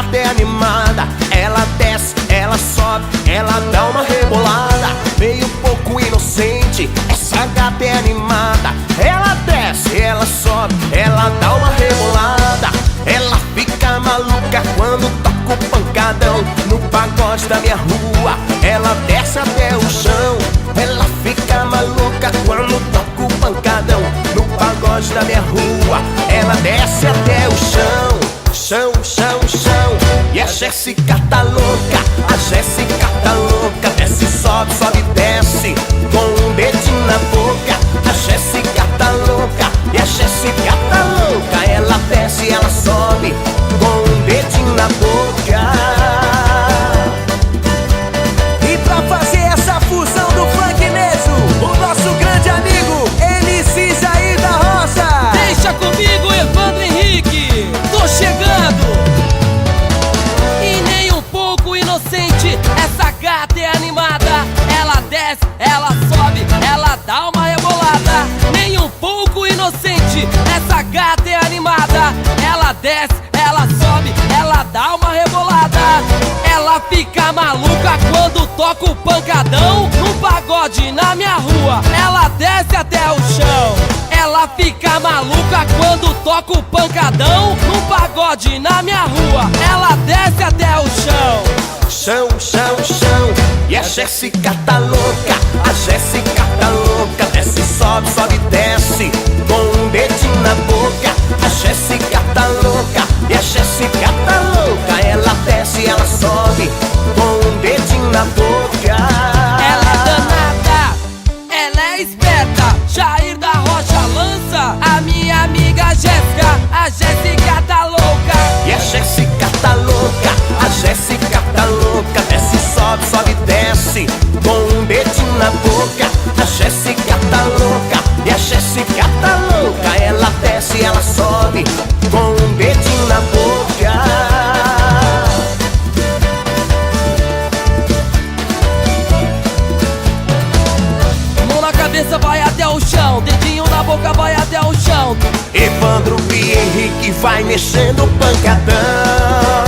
gata é animada. Ela desce, ela sobe, ela dá uma rebolada. Meio pouco inocente, essa gata é animada. Ela desce, ela sobe, ela dá uma rebolada. Ela fica maluca quando toca o pancadão no pagode da minha rua. Ela desce até o chão. Ela fica maluca quando toca o pancadão no pagode da minha rua. Ela desce até o chão. Chão, chão, chão. E a Jéssica tá louca, a Jéssica tá louca. Desce, sobe, sobe, desce, com um dedinho na boca. A Jéssica tá louca, e a Jéssica tá louca. Ela desce, ela sobe, com um dedinho na boca. E pra fazer essa fusão do funk mesmo, o nosso grande amigo MC Jair da Roça. Deixa comigo, Evandro Henrique, tô chegando. E nem um pouco inocente, essa gata é animada. Ela desce, ela sobe, ela dá uma rebolada. Nem um pouco inocente, essa gata é animada. Ela desce, ela sobe, ela dá uma rebolada. Ela fica maluca quando toca o pancadão no pagode na minha rua. Ela desce até o chão. Ela fica maluca quando toca o pancadão no pagode na minha rua. Ela desce até o chão. Chão, chão, chão. E a Jéssica tá louca, a Jéssica tá louca. Desce, sobe, sobe, desce, com um dedinho na boca. A Jéssica tá louca, e a Jéssica tá louca. Ela desce, ela sobe, com um dedinho na boca. Ela é danada, ela é esperta. Jair da Rocha lança a minha amiga Jéssica. A Jéssica tá louca. E a Jéssica tá louca, a Jéssica tá louca. Desce, sobe, sobe, desce, com um dedinho na boca. A Jéssica tá louca, e a Jéssica tá louca. Ela desce, ela sobe, com um dedinho na boca. Mão na cabeça vai até o chão, dedinho na boca vai até o chão. Evandro e Henrique vai mexendo o pancadão.